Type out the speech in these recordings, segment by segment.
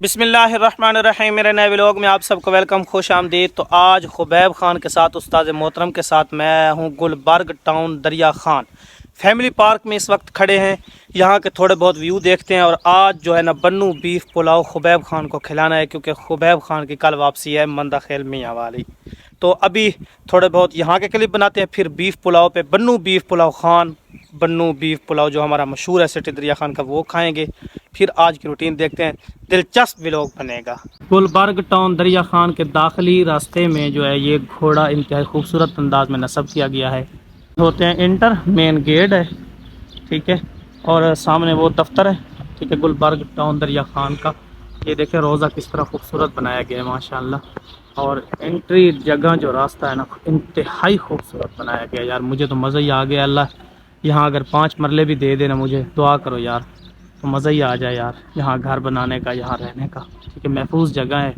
بسم اللہ الرحمن الرحیم، میرے نئے ولاگ میں آپ سب کو ویلکم، خوش آمدید۔ تو آج خبیب خان کے ساتھ استاد محترم کے ساتھ میں ہوں گلبرگ ٹاؤن دریا خان فیملی پارک میں اس وقت کھڑے ہیں۔ یہاں کے تھوڑے بہت ویو دیکھتے ہیں، اور آج جو ہے نا بنو بیف پلاؤ خبیب خان کو کھلانا ہے، کیونکہ خبیب خان کی کل واپسی ہے مندہ خیل میاں والی۔ تو ابھی تھوڑے بہت یہاں کے کلپ بناتے ہیں، پھر بیف پلاؤ پہ بنو بیف پلاؤ خان، بنو بیف پلاؤ جو ہمارا مشہور ہے سٹی دریا خان کا، وہ کھائیں گے۔ پھر آج کی روٹین دیکھتے ہیں، دلچسپ ولاگ بنے گا۔ گلبرگ ٹاؤن دریا خان کے داخلی راستے میں جو ہے یہ گھوڑا انتہائی خوبصورت انداز میں نصب کیا گیا ہے۔ ہوتے ہیں انٹر، مین گیٹ ہے، ٹھیک ہے، اور سامنے وہ دفتر ہے، ٹھیک ہے، گلبرگ ٹاؤن دریا خان کا۔ یہ دیکھیں روزہ کس طرح خوبصورت بنایا گیا ہے ماشاءاللہ، اور انٹری جگہ جو راستہ ہے نا انتہائی خوبصورت بنایا گیا یار، مجھے تو مزہ ہی آ گیا۔ اللہ یہاں اگر 5 مرلے بھی دے دینا مجھے، دعا کرو یار، تو مزہ ہی آ جائے یار، یہاں گھر بنانے کا، یہاں رہنے کا، ٹھیک ہے، محفوظ جگہ ہے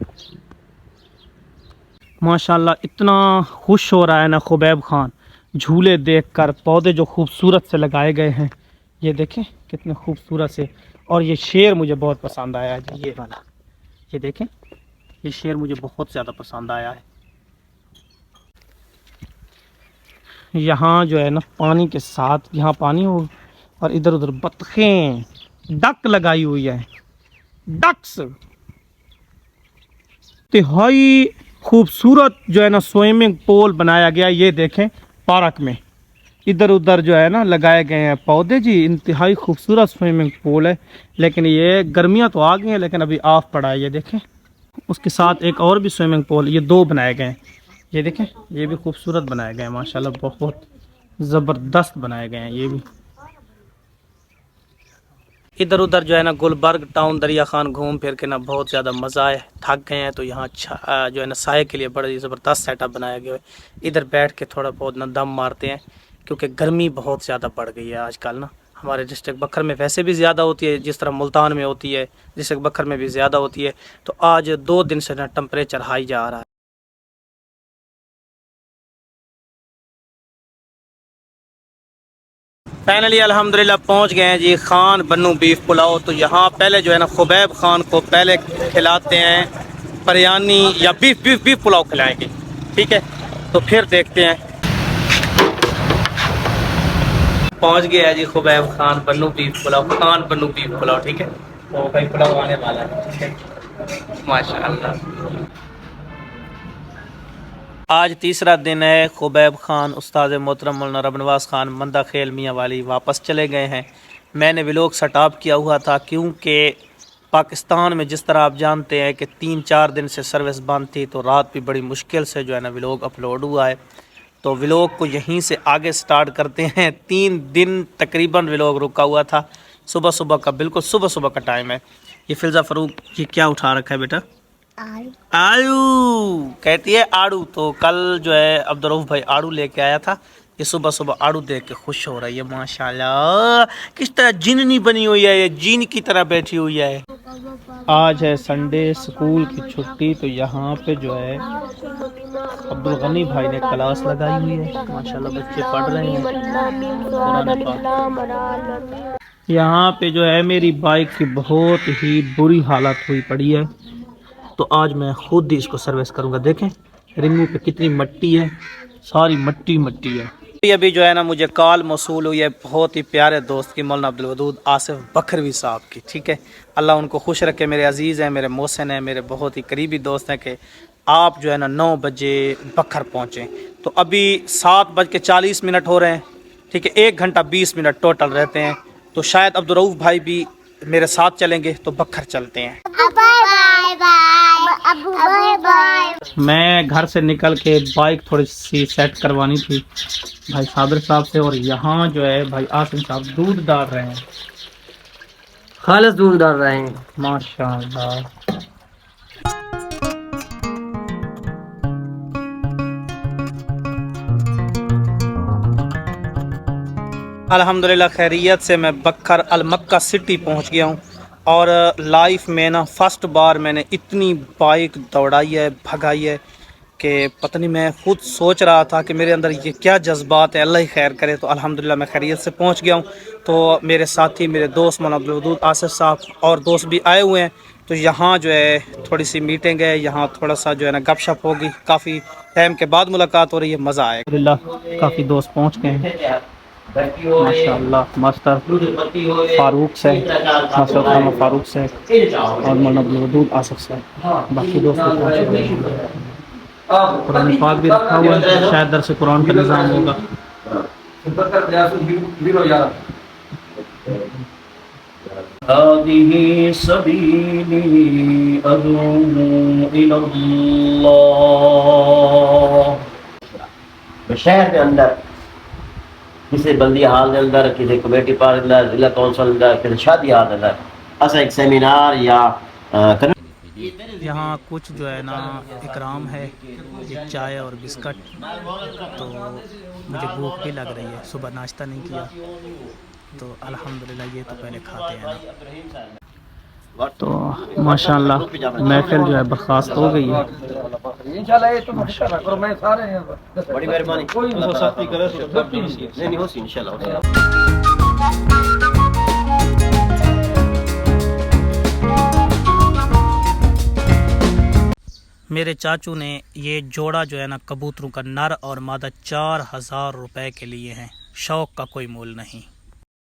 ماشاءاللہ۔ اتنا خوش ہو رہا ہے نا خبیب خان جھولے دیکھ کر، پودے جو خوبصورت سے لگائے گئے ہیں، یہ دیکھیں کتنے خوبصورت سے۔ اور یہ شیر مجھے بہت پسند آیا ہے، یہ والا، یہ دیکھیں یہ شیر مجھے بہت زیادہ پسند آیا ہے۔ یہاں جو ہے نا پانی کے ساتھ، یہاں پانی ہو اور ادھر ادھر بطخیں، ڈک لگائی ہوئی ہے، ڈکس، انتہائی خوبصورت جو ہے نا سوئمنگ پول بنایا گیا، یہ دیکھیں پارک میں ادھر ادھر جو ہے نا لگائے گئے ہیں پودے، جی انتہائی خوبصورت سوئمنگ پول ہے۔ لیکن یہ گرمیاں تو آ گئی ہیں لیکن ابھی آف پڑا ہے، یہ دیکھیں اس کے ساتھ ایک اور بھی سوئمنگ پول، یہ 2 بنائے گئے ہیں، یہ دیکھیں یہ بھی خوبصورت بنائے گئے ہیں ماشاءاللہ، بہت زبردست بنائے گئے ہیں یہ بھی۔ ادھر ادھر جو ہے نا گلبرگ ٹاؤن دریا خان گھوم پھر کے نا بہت زیادہ مزہ ہے، تھک گئے ہیں، تو یہاں جو ہے نا سائے کے لیے بڑا زبردست سیٹ اپ بنایا گیا ہے۔ ادھر بیٹھ کے تھوڑا بہت نا دم مارتے ہیں، کیونکہ گرمی بہت زیادہ بڑھ گئی ہے آج کل نا۔ ہمارے ڈسٹرکٹ بکھر میں ویسے بھی زیادہ ہوتی ہے، جس طرح ملتان میں ہوتی ہے، ڈسٹرکٹ بکھر میں بھی زیادہ ہوتی ہے، تو آج 2 دن سے نا ٹمپریچر ہائی جا رہا ہے۔ فائنلی الحمدللہ پہنچ گئے ہیں جی خان بنو بیف پلاؤ۔ تو یہاں پہلے جو ہے نا خبیب خان کو پہلے کھلاتے ہیں بریانی یا بیف پلاؤ کھلائیں گے، ٹھیک ہے، تو پھر دیکھتے ہیں۔ پہنچ گیا ہے جی خبیب خان بنو بیف پلاؤ، خان بنو بیف پلاؤ، ٹھیک ہے، تو بھائی پلاؤ آنے والا ہے، ٹھیک ہے، ماشاءاللہ۔ آج تیسرا دن ہے، خبیب خان استاد محترم مولانا رب نواز خان مندہ خیل میاں والی واپس چلے گئے ہیں۔ میں نے ولاگ سیٹ اپ کیا ہوا تھا، کیونکہ پاکستان میں جس طرح آپ جانتے ہیں کہ 3-4 دن سے سروس بند تھی، تو رات بھی بڑی مشکل سے جو ہے نا ولاگ اپلوڈ ہوا ہے۔ تو ولاگ کو یہیں سے آگے سٹارٹ کرتے ہیں۔ 3 دن تقریباً ولاگ رکا ہوا تھا، صبح کا، بالکل صبح کا ٹائم ہے۔ یہ فلزا فاروق یہ کیا اٹھا رکھا ہے بیٹا؟ آڑو کہتی ہے، آڑو۔ تو کل جو ہے عبدالرؤف بھائی آڑو لے کے آیا تھا، یہ صبح آڑو دیکھ کے خوش ہو رہی ہے ماشاءاللہ، کس طرح جننی بنی ہوئی ہے، یہ جین کی طرح بیٹھی ہوئی ہے۔ آج ہے سنڈے، سکول کی چھٹی، تو یہاں پہ جو ہے عبدالغنی بھائی نے کلاس لگائی ہوئی ہے ماشاءاللہ، بچے پڑھ رہے ہیں قرآن پاک۔ یہاں پہ جو ہے میری بائک کی بہت ہی بری حالت ہوئی پڑی ہے، تو آج میں خود ہی اس کو سروس کروں گا۔ دیکھیں رنگوں پہ کتنی مٹی ہے، ساری مٹی ہے۔ ابھی جو ہے نا مجھے کال موصول ہوئی ہے بہت ہی پیارے دوست کی، مولانا عبدالودود آصف بکھروی صاحب کی، ٹھیک ہے، اللہ ان کو خوش رکھے، میرے عزیز ہیں، میرے محسن ہیں، میرے بہت ہی قریبی دوست ہیں، کہ آپ جو ہے نا 9 بجے بکھر پہنچیں۔ تو ابھی 7:40 ہو رہے ہیں، ٹھیک ہے، 1 گھنٹہ 20 منٹ ٹوٹل رہتے ہیں، تو شاید عبدالرؤف بھائی بھی میرے ساتھ چلیں گے، تو بکھر چلتے ہیں۔ میں گھر سے نکل کے بائک تھوڑی سی سیٹ کروانی تھی بھائی صابر صاحب سے، اور یہاں جو ہے بھائی آصم صاحب دودھ ڈال رہے ہیں، خالص دودھ ڈال رہے ہیں ماشاءاللہ۔ الحمدللہ خیریت سے میں بکھر المکہ سٹی پہنچ گیا ہوں، اور لائف میں نا فرسٹ بار میں نے اتنی بائک دوڑائی ہے، بھگائی ہے، کہ پتہ نہیں، میں خود سوچ رہا تھا کہ میرے اندر یہ کیا جذبات ہے، اللہ ہی خیر کرے۔ تو الحمدللہ میں خیریت سے پہنچ گیا ہوں۔ تو میرے ساتھی، میرے دوست مولانا عبدالودود آصف صاحب اور دوست بھی آئے ہوئے ہیں، تو یہاں جو ہے تھوڑی سی میٹنگ ہے, یہاں تھوڑا سا جو ہے نا گپ شپ ہوگی, کافی ٹائم کے بعد ملاقات ہو رہی ہے, مزہ آئے گا. الحمدللہ کافی دوست پہنچ گئے ہیں ماشاء اللہ. ماسٹر فاروق سے, ماسٹر محمد فاروق سے اور مولانا عبدالودود آصف سے, باقی دوست پہنچ گئے ہیں. قرآن پاک بھی رکھا ہوا ہے, شاید درس قرآن کا نظام ہوگا. هذه سبيلي أدعو إلى الله. شہر کے اندر کسی بلدی حال کے اندر, کسی کمیٹی پارک کے اندر, ضلع کونسل کے اندر, کسی شادی حال کے اندر ایسا ایک سیمینار یا یہاں کچھ جو ہے نا اکرام ہے, ایک چائے اور بسکٹ. تو مجھے بھوک بھی لگ رہی ہے, صبح ناشتہ نہیں کیا, تو الحمدللہ یہ تو پہلے کھاتے ہیں نا. تو ماشاءاللہ محفل جو ہے برخاست ہو گئی ہے. بڑی مہربانی نہیں ہوتی انشاءاللہ. میرے چاچو نے یہ جوڑا جو ہے نا کبوتروں کا نر اور مادہ 4000 روپے کے لیے ہیں, شوق کا کوئی مول نہیں.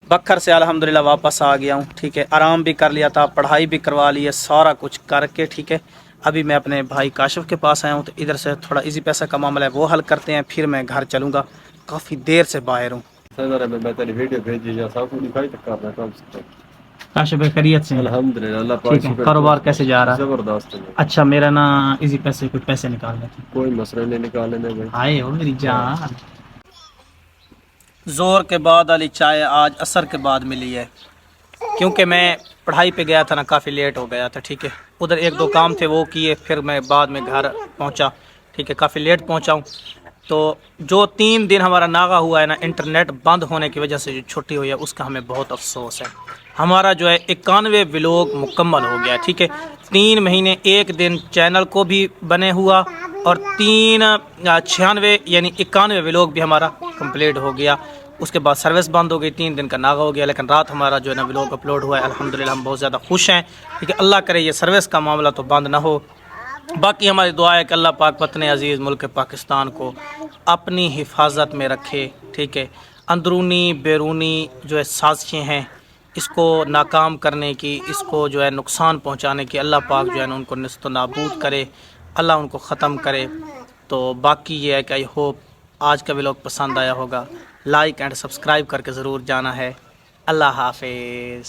بکھر سے الحمدللہ واپس آ گیا ہوں, ٹھیک ہے. آرام بھی کر لیا تھا, پڑھائی بھی کروا لی ہے, سارا کچھ کر کے, ٹھیک ہے. ابھی میں اپنے بھائی کاشف کے پاس آیا ہوں, تو ادھر سے تھوڑا ایزی پیسہ کا معاملہ ہے, وہ حل کرتے ہیں, پھر میں گھر چلوں گا. کافی دیر سے باہر ہوں. کاشف خیریت سے الحمدللہ اللہ پاک ٹھیک ہے. کاروبار کیسے جا رہا ہے؟ زبردست ہے. اچھا, میرا نا ایزی پیسے کچھ پیسے نکال لیتے. کوئی مسئلہ نہیں, نکالنے میں بھائی. آئے ہو میری جان. زور کے بعد والی چائے آج عصر کے بعد ملی ہے, کیونکہ میں پڑھائی پہ گیا تھا نا, کافی لیٹ ہو گیا تھا, ٹھیک ہے. ادھر ایک دو کام تھے وہ کیے, پھر میں بعد میں گھر پہنچا, ٹھیک ہے. کافی لیٹ پہنچا ہوں. تو جو 3 دن ہمارا ناغہ ہوا ہے نا انٹرنیٹ بند ہونے کی وجہ سے جو چھٹی ہوئی ہے, اس کا ہمیں بہت افسوس ہے. ہمارا جو ہے 91 ولاگ مکمل ہو گیا, ٹھیک ہے. 3 مہینے 1 دن چینل کو بھی بنے ہوا, اور 96 یعنی 91 ولاگ بھی ہمارا کمپلیٹ ہو گیا. اس کے بعد سروس بند ہو گئی, 3 دن کا ناغہ ہو گیا, لیکن رات ہمارا جو ہے نا ولاگ اپلوڈ ہوا ہے. الحمدللہ ہم بہت زیادہ خوش ہیں, ٹھیک ہے. اللہ کرے یہ سروس کا معاملہ تو بند نہ ہو. باقی ہماری دعا ہے کہ اللہ پاک وطن عزیز ملک پاکستان کو اپنی حفاظت میں رکھے, ٹھیک ہے. اندرونی بیرونی جو ہے سازشیں ہیں, اس کو ناکام کرنے کی, اس کو جو ہے نقصان پہنچانے کی, اللہ پاک جو ہے نا ان کو نیست و نابود کرے, اللہ ان کو ختم کرے. تو باقی یہ ہے کہ آئی ہوپ آج کا ولاگ پسند آیا ہوگا. لائک اینڈ سبسکرائب کر کے ضرور جانا ہے. اللہ حافظ.